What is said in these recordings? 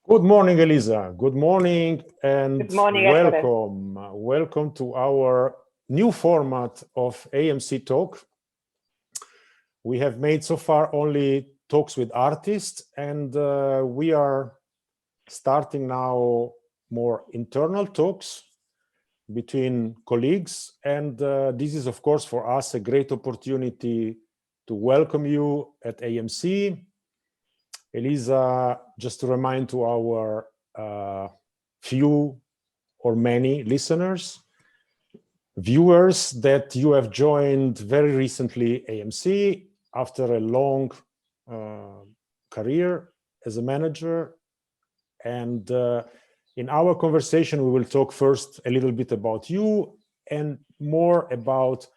Good morning, Elisa. Good morning and Good morning, Ettore. welcome. Welcome to our new format of AMC Talk. We have made so far only talks with artists, and we are starting now more internal talks between colleagues. And this is, of course, for us a great opportunity to welcome you at AMC. Elisa, just to remind to our few or many listeners, viewers, that you have joined very recently AMC after a long career as a manager. And in our conversation, we will talk first a little bit about you and more about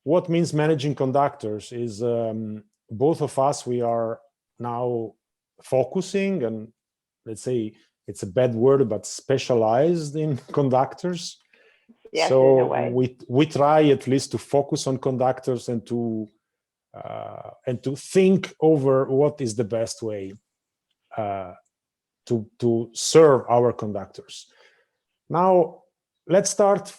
what means managing conductors. Is both of us, we are now focusing, and let's say it's a bad word, but specialized in conductors. Yes, So in a way. we try at least to focus on conductors and to think over what is the best way to serve our conductors. Now, let's start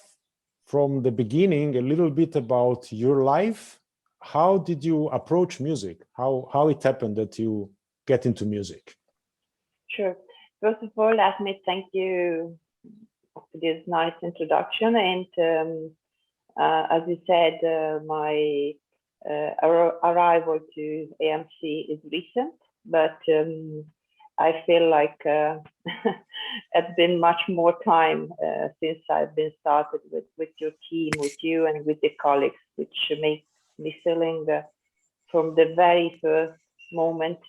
from the beginning, a little bit about your life. How did you approach music? How it happened that you get into music? Sure. First of all, let me thank you for this nice introduction. And as you said, my arrival to AMC is recent, but I feel like it's been much more time since I've been started with your team, with you, and with the colleagues, which makes me feeling from the very first moment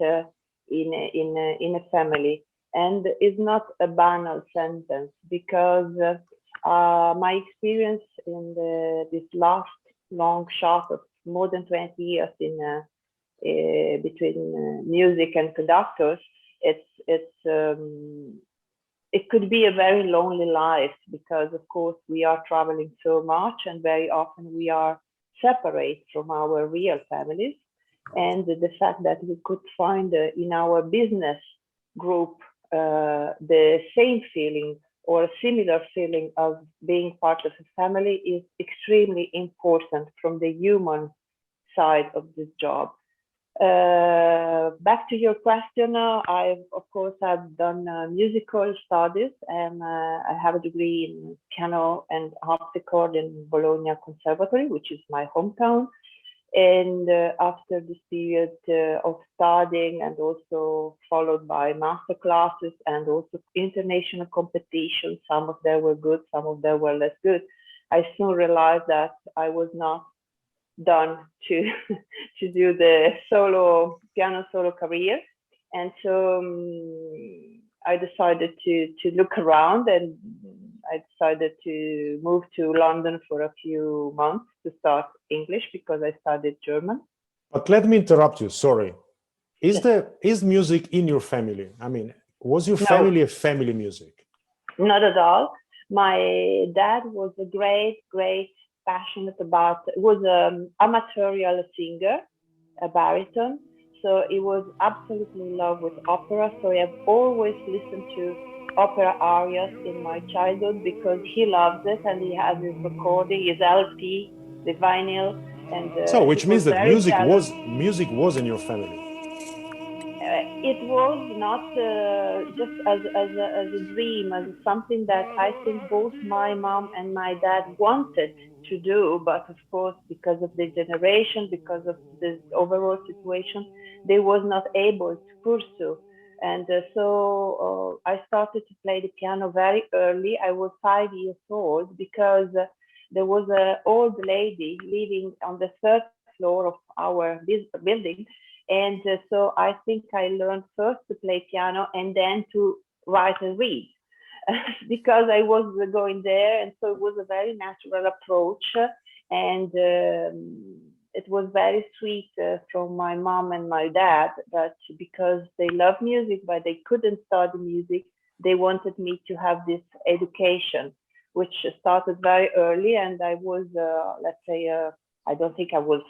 in a family. And it's not a banal sentence, because my experience in this last long shot of more than 20 years in between music and conductors, it could be a very lonely life, because of course we are traveling so much, and very often we are separate from our real families. And the fact that we could find in our business group the same feeling or a similar feeling of being part of a family is extremely important from the human side of this job. Back to your question, of course, I've done musical studies, and I have a degree in piano and harpsichord in Bologna Conservatory, which is my hometown. And after this period of studying, and also followed by master classes and also international competitions, some of them were good, some of them were less good, I soon realized that I was not done to to do the piano solo career. And so I decided to look around, and I decided to move to London for a few months to start English, because I studied German. But let me interrupt you, sorry. Is music in your family? I mean, was your family a family music? Not at all. My dad was a great passionate about, was an amateur singer, a baritone. So he was absolutely in love with opera. So I have always listened to opera arias in my childhood, because he loves it, and he has his recording, his LP, the vinyl. And so which means that music was in your family. It was not just as a dream, as something that I think both my mom and my dad wanted to do, but of course, because of the generation, because of the overall situation, they was not able to pursue. And so I started to play the piano very early. I was 5 years old, because there was an old lady living on the third floor of our building. And so I think I learned first to play piano and then to write and read, because I was going there. And so it was a very natural approach. And it was very sweet from my mom and my dad, that because they love music, but they couldn't study music, they wanted me to have this education, which started very early. And I was, let's say, I don't think I was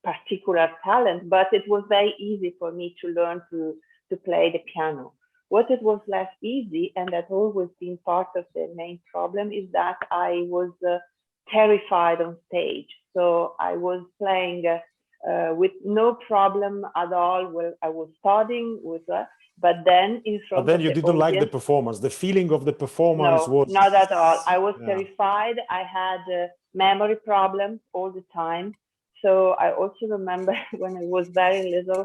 particular talent, but it was very easy for me to learn to play the piano. What it was less easy, and that always been part of the main problem, is that I was terrified on stage. So I was playing with no problem at all. Well, I was studying with, but then in front But then of you the didn't like the audience, performance. The feeling of the performance no, was not at all. I was yeah. terrified. I had memory problems all the time. So I also remember when I was very little,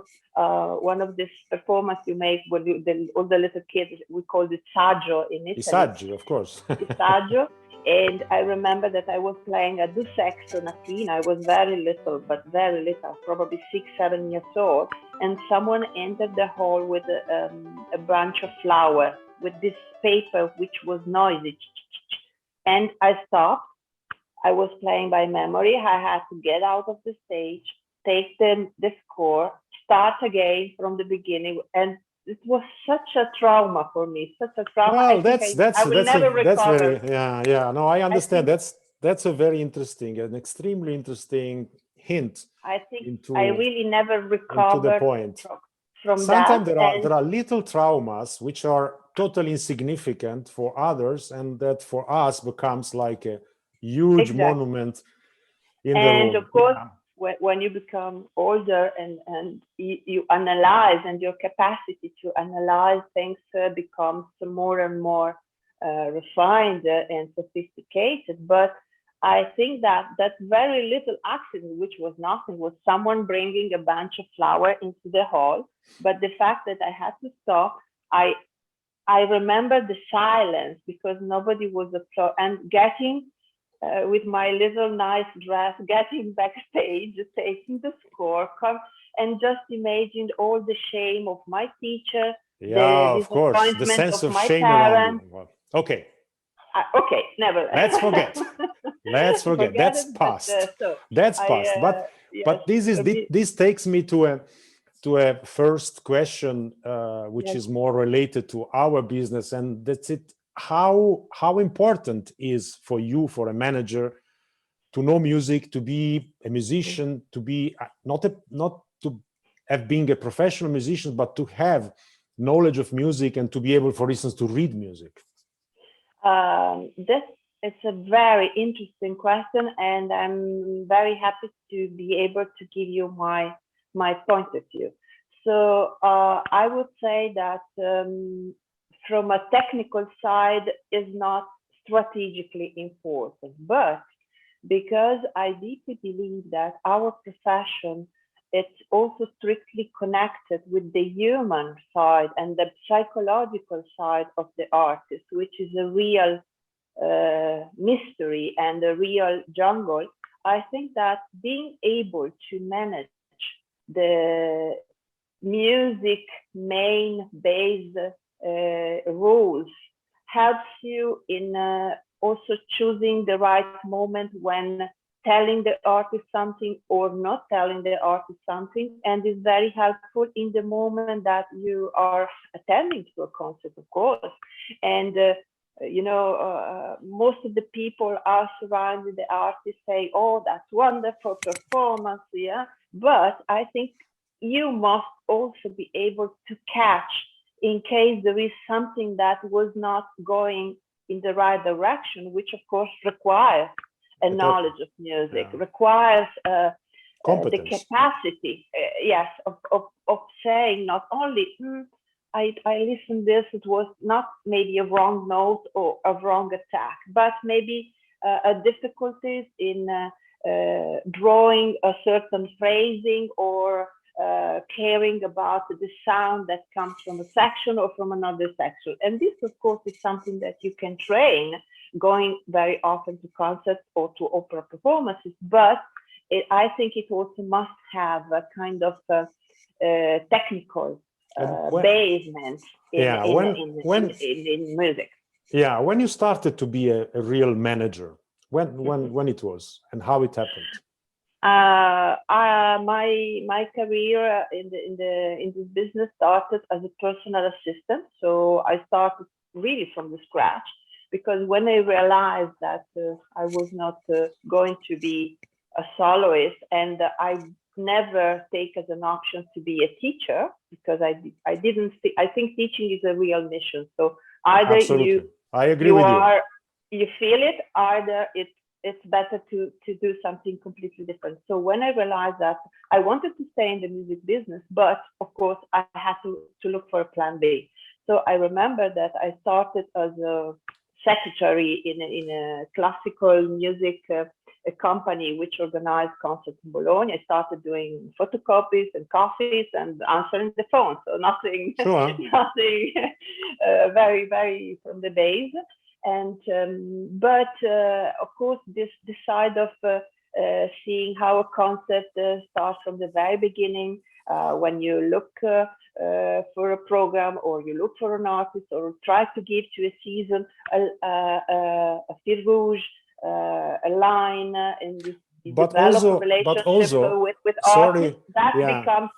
one of these performances you make with all the little kids, we called it saggio in Italy. Saggio, of course. Saggio. And I remember that I was playing a Dusex sonatina. I was very little, but very little, probably 6, 7 years old. And someone entered the hall with a bunch of flowers, with this paper which was noisy. And I stopped. I was playing by memory. I had to get out of the stage, take the score, start again from the beginning. And it was such a trauma for me, such a trauma. Well, I will never recover. Yeah. No, I understand. That's a very interesting, an extremely interesting hint. I think I really never recovered to the point. from Sometimes that. there are little traumas which are totally insignificant for others, and that for us becomes like a huge monument in the room. And of course, when you become older and you analyze, and your capacity to analyze things becomes more and more refined and sophisticated. But I think that very little accident, which was nothing, was someone bringing a bunch of flowers into the hall. But the fact that I had to stop, I remember the silence, because nobody was and getting with my little nice dress, getting backstage, taking the score, and just imagined all the shame of my teacher, the of course, the sense of shame around you. Okay. Okay, never. Let's forget. Let's forget. That's past. That's past. But this takes me to a first question, which is more related to our business, and that's it. How important is for you, for a manager, to know music, to be a musician, to be not to have being a professional musician, but to have knowledge of music and to be able, for instance, to read music? It's a very interesting question, and I'm very happy to be able to give you my point of view. So I would say that from a technical side is not strategically important, but because I deeply believe that our profession, it's also strictly connected with the human side and the psychological side of the artist, which is a real mystery and a real jungle. I think that being able to manage the music main base rules helps you in also choosing the right moment when telling the artist something or not telling the artist something, and is very helpful in the moment that you are attending to a concert, of course. And most of the people are surrounding the artist, say, "Oh, that's wonderful performance," yeah. But I think you must also be able to catch in case there is something that was not going in the right direction, which of course requires a knowledge of music, requires the capacity, yes, of saying not only, I listened this, it was not maybe a wrong note or a wrong attack, but maybe difficulties in drawing a certain phrasing or caring about the sound that comes from a section or from another section. And this, of course, is something that you can train going very often to concerts or to opera performances. But I think it also must have a kind of technical basement in music. Yeah, when you started to be a real manager, when it was and how it happened? My career in this business started as a personal assistant. So I started really from the scratch, because when I realized that I was not going to be a soloist, and never take as an option to be a teacher, because I didn't think, I think teaching is a real mission. So either Absolutely. I agree with you feel it, either it's better to do something completely different. So when I realized that I wanted to stay in the music business, but of course I had to look for a plan B. So I remember that I started as a secretary in a classical music a company which organized concerts in Bologna. I started doing photocopies and coffees and answering the phone. So nothing, Sure. nothing very, very from the base. And but of course, this side of seeing how a concert starts from the very beginning, when you look for a program, or you look for an artist, or try to give to a season a fil rouge, a line in this but also with artists, that becomes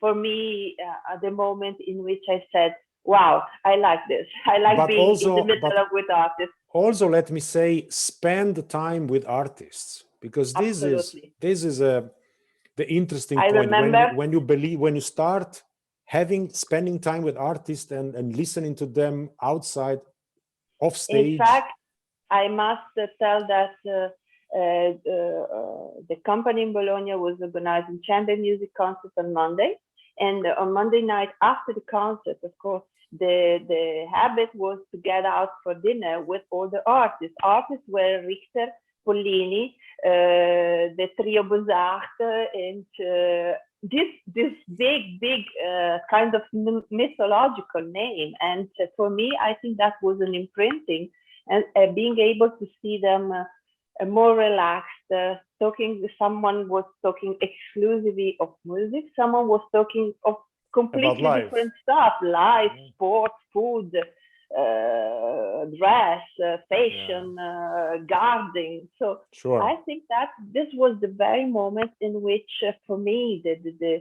for me the moment in which I said, wow, I like this. I like being in the middle with artists. Also, let me say, spend time with artists, because this is the interesting point. When you start spending time with artists and listening to them outside, off stage. In fact, I must tell that the company in Bologna was organizing chamber music concerts on Monday. And on Monday night after the concert, of course, the habit was to get out for dinner with all the artists. Artists were Richter, Pollini, the Trio Beaux-Arts, and this big kind of mythological name. And for me, I think that was an imprinting, and being able to see them more relaxed, talking. Someone was talking exclusively of music. Someone was talking of completely different stuff: life, sports, food, dress, fashion, gardening. So I think that this was the very moment in which, for me, the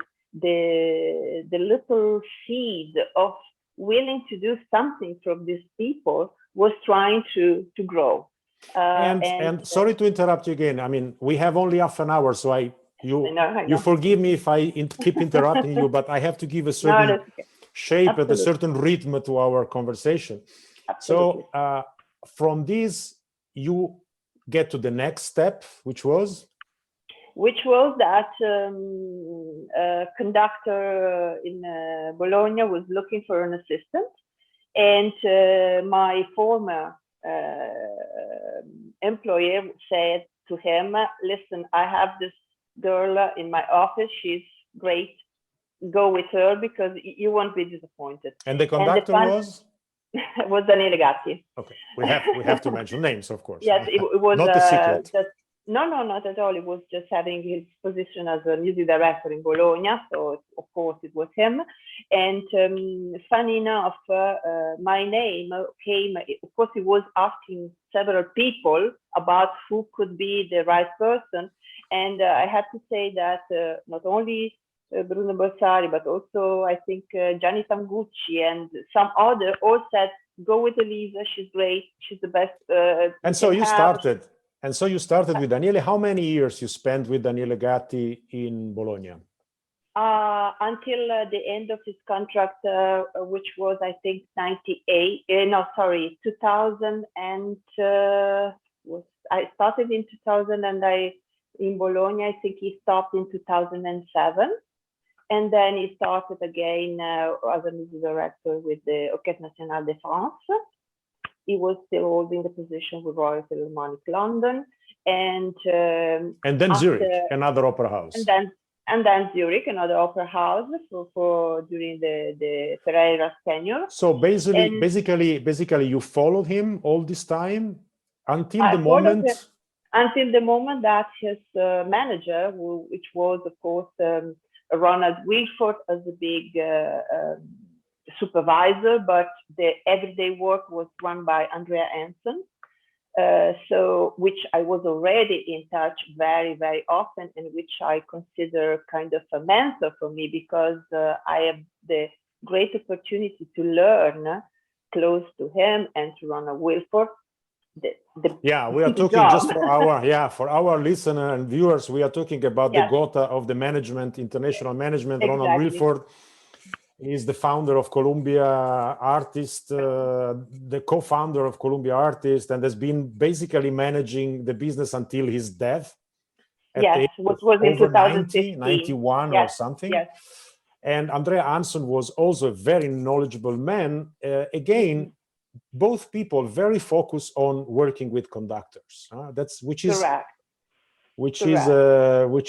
little seed of willing to do something from these people was trying to grow. And sorry to interrupt you again. I mean, we have only half an hour, so you forgive me if I keep interrupting you, but I have to give a certain shape and a certain rhythm to our conversation. Absolutely. So from this, you get to the next step, which was that a conductor in Bologna was looking for an assistant, and my former employer said to him, listen, I have this girl in my office, she's great, go with her because you won't be disappointed. And the conductor was Daniele Gatti. Okay, we have to mention names, of course. Yes, it was not a secret. No, not at all. It was just having his position as a music director in Bologna, so of course it was him. And funny enough, my name came. Of course, he was asking several people about who could be the right person, and I have to say that not only Bruno Borsari, but also I think Gianni Tangucci and some other all said, go with Elisa, she's great, she's the best. And so you started with Daniele. How many years you spent with Daniele Gatti in Bologna? Until the end of his contract, which was, I think, 2000. And I started in 2000, and in Bologna, I think he stopped in 2007. And then he started again as a music director with the Orchestre Nationale de France. He was still holding the position with Royal Philharmonic London, and then Zurich, another opera house, and then Zurich, another opera house for during the Pereira's tenure. So basically, you followed him all this time until the moment that his manager, which was of course Ronald Wilford, as a big supervisor, but the everyday work was run by Andrea Anson, so which I was already in touch very, very often, and which I consider kind of a mentor for me, because I have the great opportunity to learn close to him and to Ronald Wilford. Yeah, we are talking job. just for our listener and viewers, we are talking about the Gotha of the management, international management. Exactly. Ronald Wilford is the founder of Columbia Artists, the co-founder of Columbia Artists, and has been basically managing the business until his death. Yes, which was in 2015. 91 yes, or something. Yes. And Andrea Hansson was also a very knowledgeable man. Again, both people very focused on working with conductors. Which is correct. Which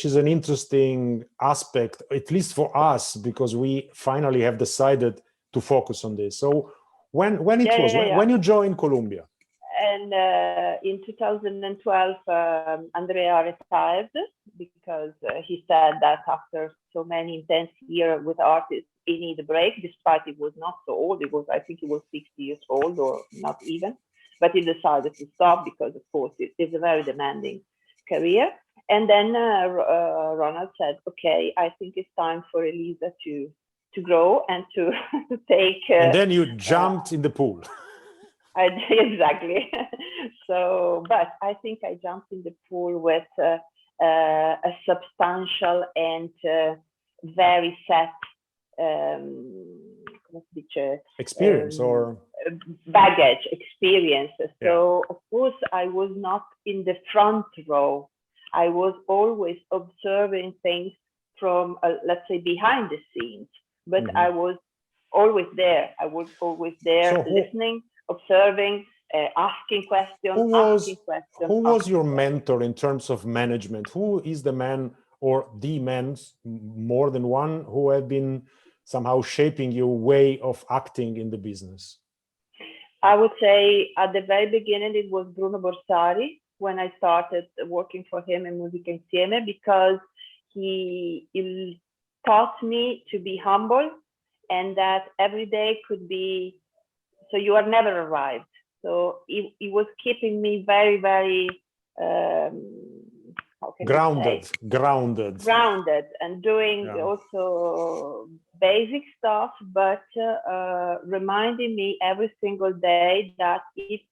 is an interesting aspect, at least for us, because we finally have decided to focus on this. So when you joined Columbia? And in 2012, Andrea retired because he said that after so many intense years with artists, he needed a break, despite he was not so old. I think he was 60 years old or not even. But he decided to stop because, of course, it is a very demanding career. And then Ronald said, okay, I think it's time for Elisa to grow and to take... and then you jumped in the pool. Exactly. So, but I think I jumped in the pool with a substantial and very set experience or baggage experiences. So, of course, I was not in the front row. I was always observing things from, let's say, behind the scenes, but I was always there. So listening, observing, asking questions. Who was your mentor in terms of management? Who is the man or the men, more than one, who have been somehow shaping your way of acting in the business? I would say at the very beginning, it was Bruno Borsari when I started working for him in Musica Insieme, because he taught me to be humble and that every day could be, so you are never arrived. So he was keeping me very, very grounded and doing also basic stuff, but reminding me every single day that if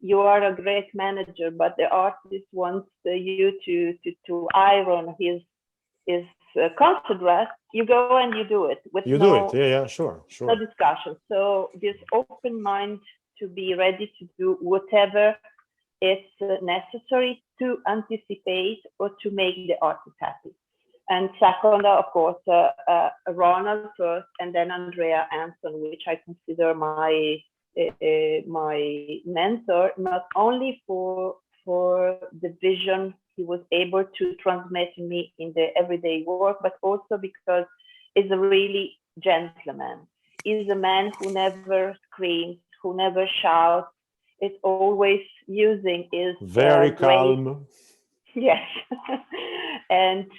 you are a great manager, but the artist wants you to iron his concert dress, you go and you do it with sure. No discussion. So this open mind to be ready to do whatever is necessary to anticipate or to make the artist happy. And second, of course, Ronald first, and then Andrea Hansson, which I consider my mentor, not only for the vision he was able to transmit to me in the everyday work, but also because he's a really gentleman. He's a man who never screams, who never shouts. It's always using his very calm. Yes. And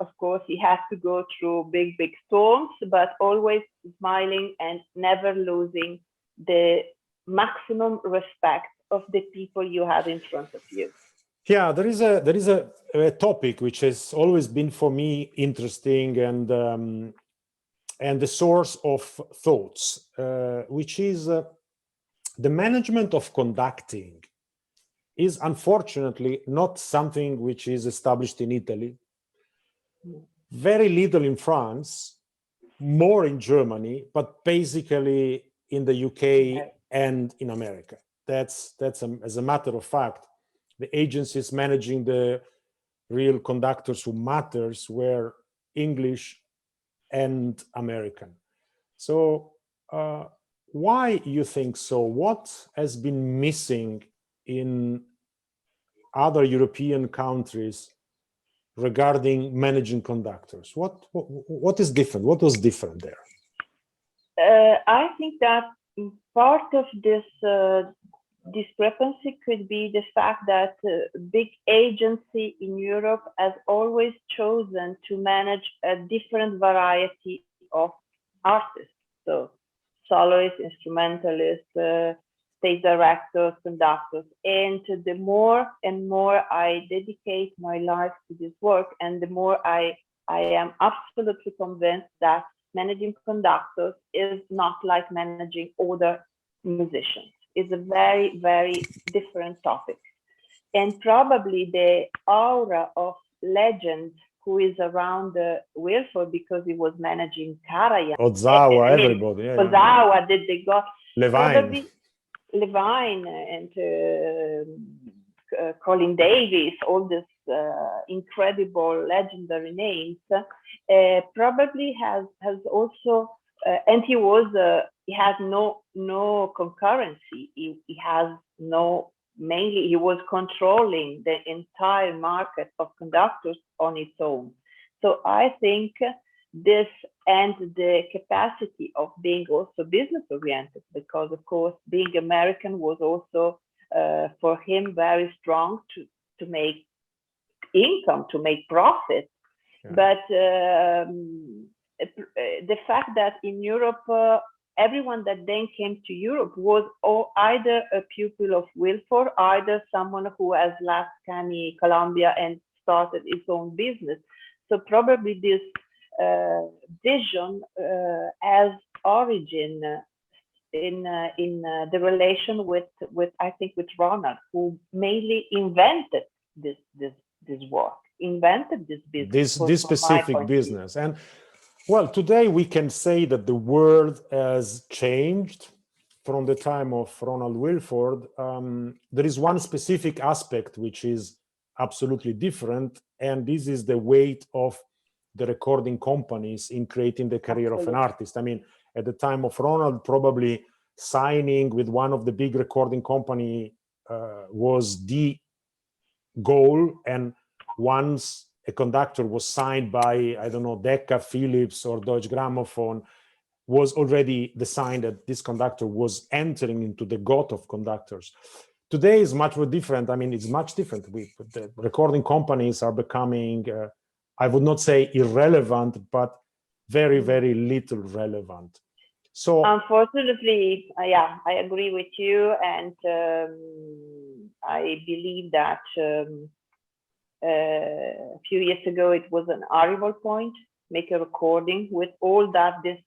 of course, he has to go through big storms, but always smiling and never losing the maximum respect of the people you have in front of you. Yeah, there is a topic which has always been for me interesting and the source of thoughts, which is the management of conducting is unfortunately not something which is established in Italy, very little in France, more in Germany, but basically in the UK and in America. That's as a matter of fact, the agencies managing the real conductors who matters were English and American. So why you think so? What has been missing in other European countries regarding managing conductors? What is different? What was different there? I think that part of this discrepancy could be the fact that big agency in Europe has always chosen to manage a different variety of artists. So soloists, instrumentalists, stage directors, conductors. And the more and more I dedicate my life to this work, and the more I am absolutely convinced that managing conductors is not like managing other musicians. is a very, very different topic. And probably the aura of legend who is around Wilford, because he was managing Karajan, Ozawa, everybody. Yeah, Ozawa, did they got Levine. Levine and Colin Davis, all these incredible legendary names, probably has also, and he has no concurrency. He has no. Mainly, he was controlling the entire market of conductors on its own. So I think this, and the capacity of being also business oriented, because of course being American was also for him very strong to make income, to make profit. Yeah. But the fact that in Europe, everyone that then came to Europe was either a pupil of Wilford, either someone who has left Columbia and started his own business. So probably this vision has origin in the relation with I think with Ronald, who mainly invented this work, invented this business. This specific business. And well, today we can say that the world has changed from the time of Ronald Wilford. There is one specific aspect which is absolutely different, and this is the weight of the recording companies in creating the career of an artist. I mean, at the time of Ronald, probably signing with one of the big recording company was the goal, and once a conductor was signed by, I don't know, Decca, Philips, or Deutsche Grammophon, was already the sign that this conductor was entering into the GOT of conductors. Today is much more different. I mean, it's much different. The recording companies are becoming, I would not say irrelevant, but very, very little relevant. So unfortunately, yeah, I agree with you. And I believe that a few years ago, it was an horrible point, make a recording with all that this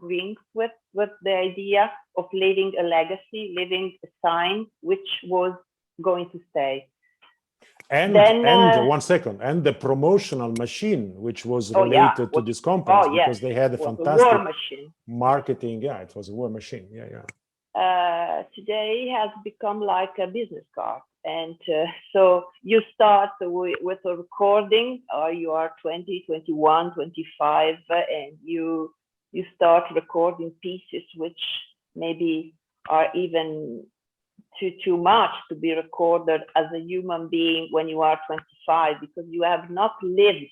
brings with the idea of leaving a legacy, leaving a sign which was going to stay. And then, and 1 second, and the promotional machine, which was related to this company, because they had a fantastic war machine. Marketing. Yeah, it was a war machine. Yeah, yeah. Today has become like a business card. And so you start with a recording, or you are 20, 21, 25, and you start recording pieces which maybe are even too much to be recorded as a human being when you are 25, because you have not lived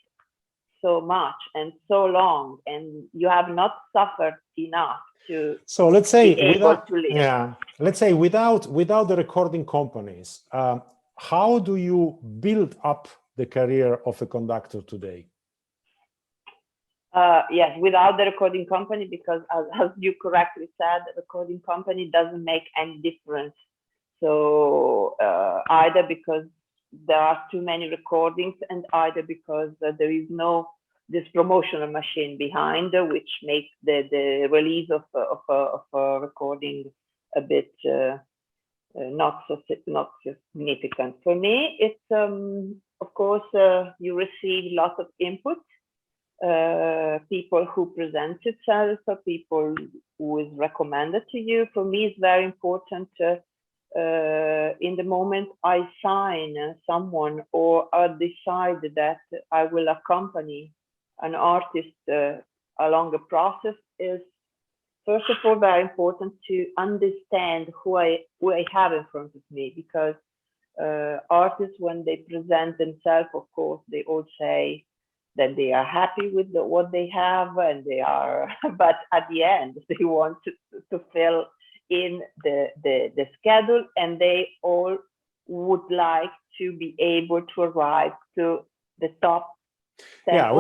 so much and so long, and you have not suffered enough to. So let's say without the recording companies, how do you build up the career of a conductor today? Yes, without the recording company, because as you correctly said, the recording company doesn't make any difference. So either because there are too many recordings, and either because there is no this promotional machine behind, which makes the release of a recording a bit not so significant. For me, it's of course you receive lots of input, people who present themselves, or people who is recommended to you. For me, it's very important. In the moment I sign someone, or I decide that I will accompany an artist along a process, is first of all very important to understand who I have in front of me, because artists, when they present themselves, of course, they all say that they are happy with what they have, and they are, but at the end they want to fill in the schedule, and they all would like to be able to arrive to the top. Yeah,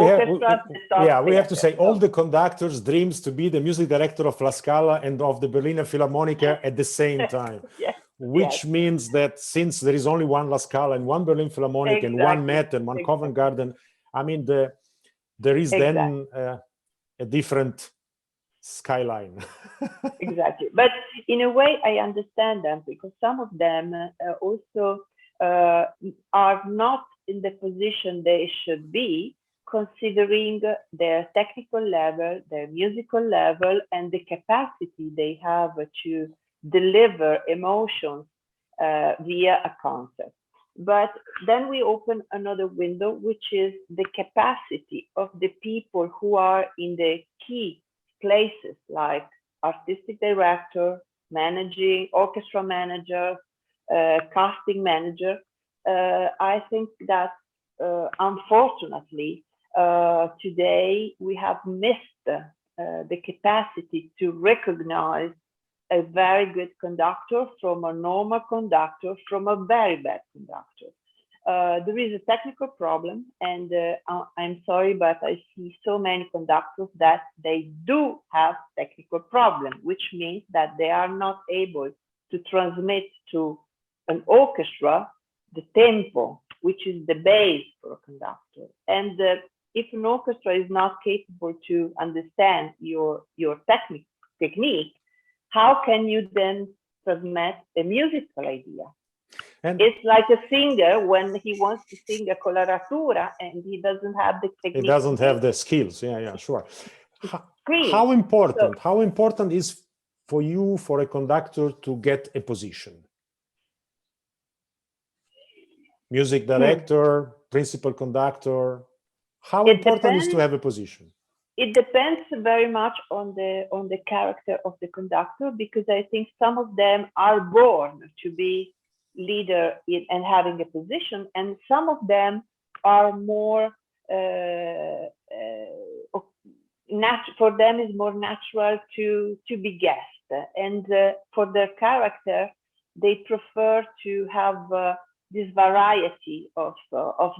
we have to say all the conductors' dreams to be the music director of La Scala and of the Berliner Philharmoniker at the same time. Yes. Which means that since there is only one La Scala and one Berlin Philharmonic and one Met and one Covent Garden, I mean, there is then a different skyline. Exactly. But in a way, I understand them, because some of them also are not in the position they should be, considering their technical level, their musical level, and the capacity they have to deliver emotions via a concert. But then we open another window, which is the capacity of the people who are in the key places, like artistic director, managing, orchestra manager, casting manager. I think that unfortunately, today we have missed the capacity to recognize a very good conductor from a normal conductor from a very bad conductor. There is a technical problem, and I'm sorry, but I see so many conductors that they do have technical problem, which means that they are not able to transmit to an orchestra the tempo, which is the base for a conductor. And if an orchestra is not capable to understand your technique, how can you then transmit a musical idea? And it's like a singer when he wants to sing a coloratura and he doesn't have the technique. He doesn't have the skills. Yeah, sure. How important is for you, for a conductor, to get a position? Music director, principal conductor. How important is to have a position? It depends very much on the character of the conductor, because I think some of them are born to be leader and having a position, and some of them are more for them is more natural to be guest, and for their character they prefer to have this variety of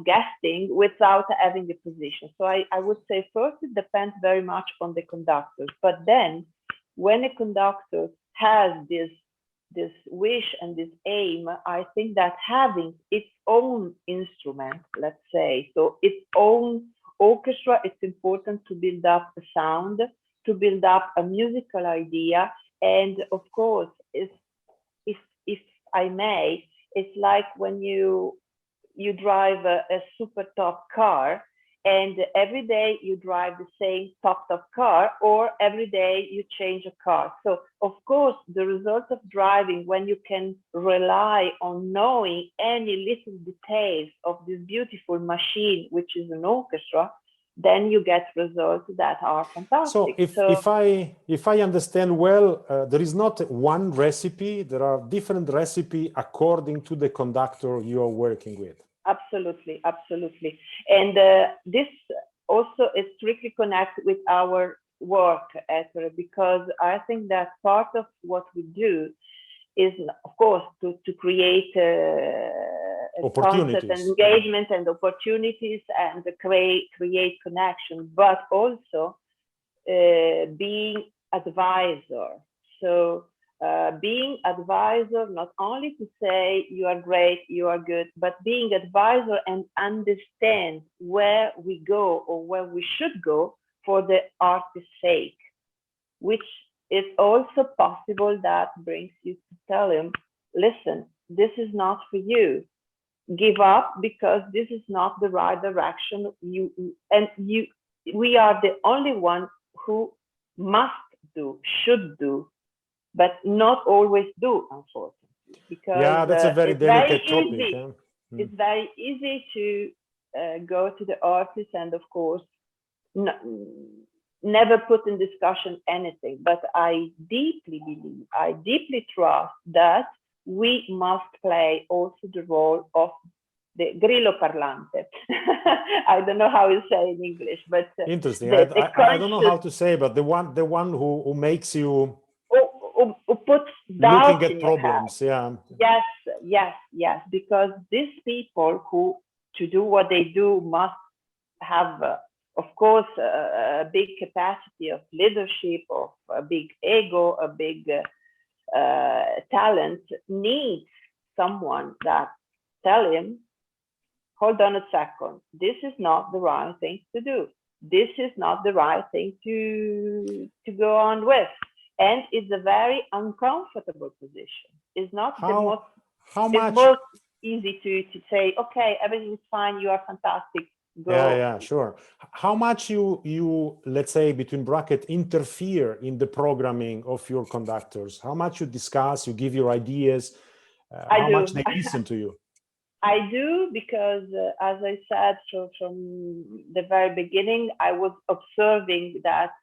guesting without having a position. So I would say first it depends very much on the conductor, but then when a conductor has this wish and this aim, I think that having its own instrument, let's say, so its own orchestra, it's important to build up a sound, to build up a musical idea, and of course, if I may, it's like when you drive a super top car, and every day you drive the same top car, or every day you change a car. So of course, the result of driving, when you can rely on knowing any little details of this beautiful machine, which is an orchestra, then you get results that are fantastic. So if I understand well, there is not one recipe. There are different recipes according to the conductor you are working with. Absolutely, absolutely. And this also is strictly connected with our work, Ettore, because I think that part of what we do is, of course, to create concept and engagement and opportunities and create connection, but also being advisor. So being advisor, not only to say you are great, you are good, but being advisor and understand where we go or where we should go for the artist's sake, which is also possible that brings you to tell him, listen, this is not for you. Give up, because this is not the right direction. We are the only one who must do, should do, but not always do, unfortunately. Because that's a very delicate topic. It's very easy to go to the artist and, of course, never put in discussion anything. But I deeply believe, I deeply trust that we must play also the role of the grillo parlante. I don't know how you say in English, but interesting. I don't know how to say, but the one who makes you who puts doubt looking at problems. Yeah. Yes. Because these people who to do what they do must have, of course, a big capacity of leadership, of a big ego, a big talent, needs someone that tell him, hold on a second, this is not the right thing to do. this is not the right thing to go on with. And it's a very uncomfortable position. It's not the most easy to say, okay, everything's fine, you are fantastic, go. Yeah, sure. How much you let's say, between bracket, interfere in the programming of your conductors? How much you discuss, you give your ideas, how much they listen to you? I do, because as I said, from the very beginning, I was observing that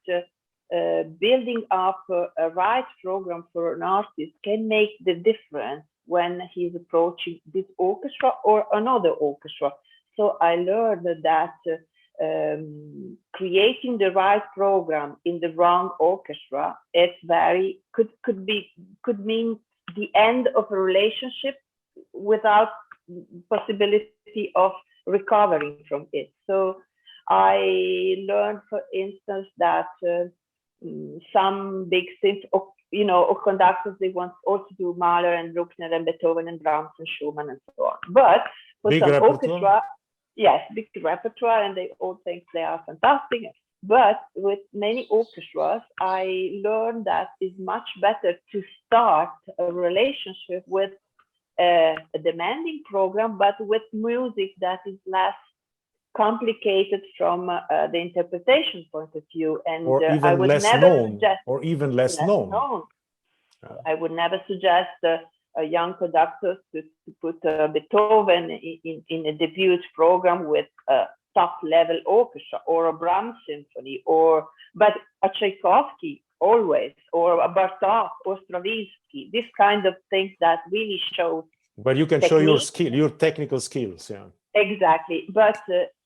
building up a right program for an artist can make the difference when he's approaching this orchestra or another orchestra. So I learned that creating the right program in the wrong orchestra, could mean the end of a relationship without possibility of recovering from it. So I learned, for instance, that some big things, or conductors, they want also to do Mahler and Bruckner and Beethoven and Brahms and Schumann and so on. But for big some repertoire. orchestra, yes, big repertoire, and they all think they are fantastic. But with many orchestras, I learned that it's much better to start a relationship with a demanding program, but with music that is less complicated from the interpretation point of view, and I would never suggest, or even less known. I would never suggest a young conductor to put Beethoven in a debut program with a top level orchestra, or a Brahms symphony, but a Tchaikovsky always, or a Bartok or Stravinsky. This kind of things that really show. But you can show your technical skills, yeah. Exactly, but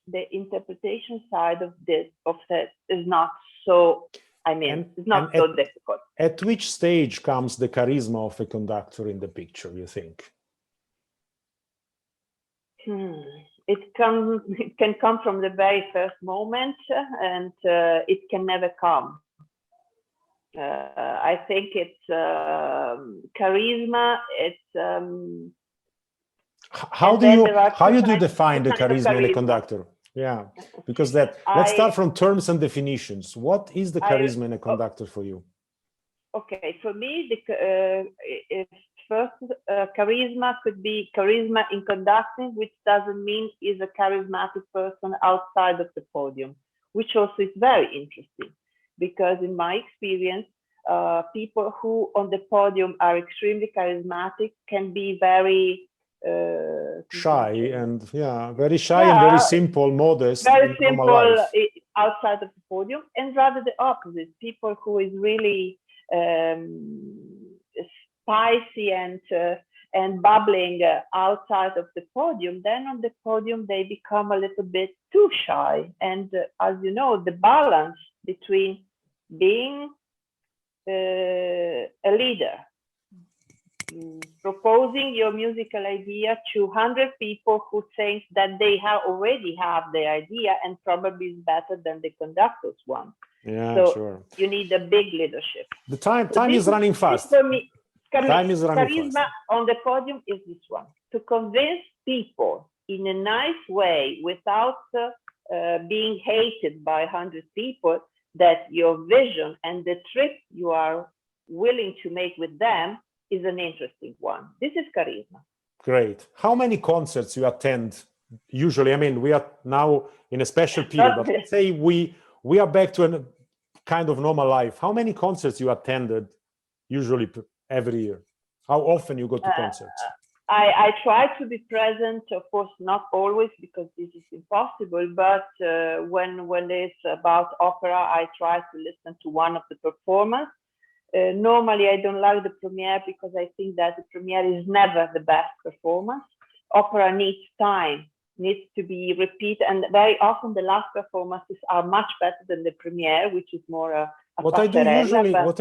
the interpretation side of that is not so. It's not so difficult. At which stage comes the charisma of a conductor in the picture, you think? It can come from the very first moment, and it can never come. I think it's charisma. It's how do you define the charisma in a conductor? Yeah, because let's start from terms and definitions. What is the charisma in a conductor for you? Okay, for me, first, charisma could be charisma in conducting, which doesn't mean is a charismatic person outside of the podium, which also is very interesting, because in my experience, people who on the podium are extremely charismatic can be very shy and very shy and very simple, modest, very simple outside of the podium, and rather the opposite. People who is really spicy and bubbling outside of the podium, then on the podium they become a little bit too shy. And as you know, the balance between being a leader, proposing your musical idea to 100 people who think that they already have the idea and probably is better than the conductor's one. Yeah, so sure. You need a big leadership. The time is running fast. For me, time is running charisma fast. on the podium is this one: to convince people in a nice way, without being hated by 100 people, that your vision and the trip you are willing to make with them is an interesting one. This is charisma. Great. How many concerts you attend usually? I mean, we are now in a special period, but let's say we are back to a kind of normal life. How many concerts you attended usually every year? How often you go to concerts? I try to be present, of course, not always, because this is impossible, but when it's about opera, I try to listen to one of the performers. Normally, I don't like the premiere, because I think that the premiere is never the best performance. Opera needs time, needs to be repeated, and very often the last performances are much better than the premiere, which is more what I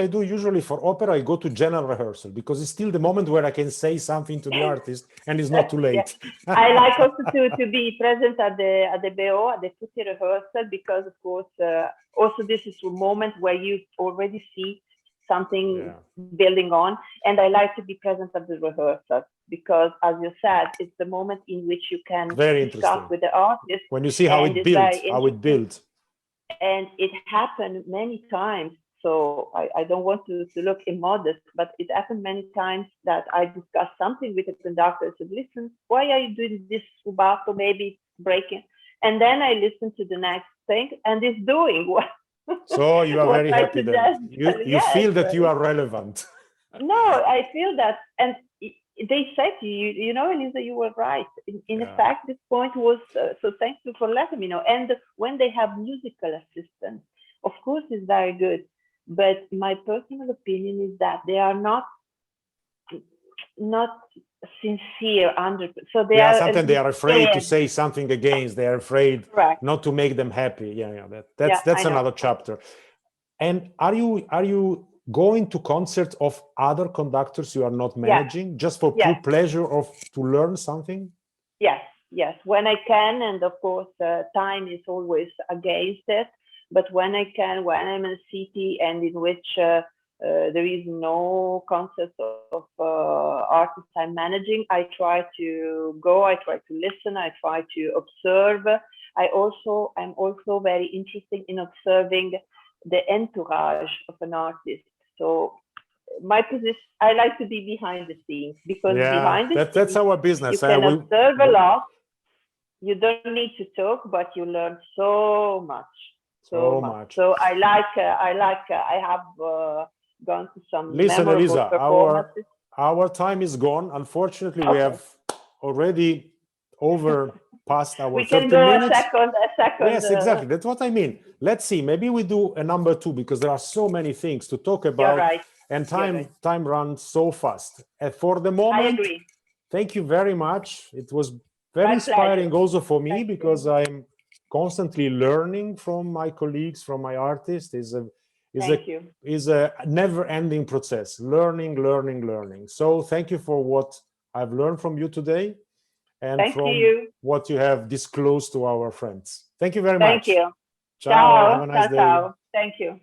do usually for opera, I go to general rehearsal, because it's still the moment where I can say something to the artist and it's not too late. Yeah. I like also to be present at the BO, at the tutti rehearsal, because of course also this is a moment where you already see something building on, and I like to be present at the rehearsal, because as you said, it's the moment in which you can discuss with the artist. When you see how it built. And it happened many times. So I don't want to look immodest, but it happened many times that I discussed something with a conductor. I said, listen, why are you doing this rubato? Maybe it's breaking. And then I listened to the next thing, and it's doing what. So you are very happy that you Yes, feel that you are relevant. No, I feel that. And they said to you, you know, Elisa, you were right. In fact, this point was, so thank you for letting me know. And when they have musical assistants, of course, it's very good. But my personal opinion is that they are not sincere under. So they are sometimes they are afraid to say something against. They are afraid Correct. not to make them happy. That's another chapter. And are you going to concerts of other conductors you are not managing, just for pure pleasure of to learn something? Yes, when I can, and of course time is always against it. But when I can, when I'm in a city and in which there is no concert of artists I'm managing, I try to go, I try to listen, I try to observe. I'm also very interested in observing the entourage of an artist. So my position, I like to be behind the scenes, because behind the scenes, that's our business. You can observe a lot. You don't need to talk, but you learn so much. So much. So I have gone to some memorable Elisa, performances. our time is gone. Unfortunately, we have already overpassed our 30 minutes. We can go a second. Yes, exactly. That's what I mean. Let's see. Maybe we do a number 2, because there are so many things to talk about. You're right. And time runs so fast. And for the moment, I agree. Thank you very much. It was very inspiring also for me, because I'm constantly learning from my colleagues, from my artists. Is a never-ending process. Learning. So thank you for what I've learned from you today, and what you have disclosed to our friends. Thank you very much. Thank you. Ciao. Have a nice day. Ciao. Thank you.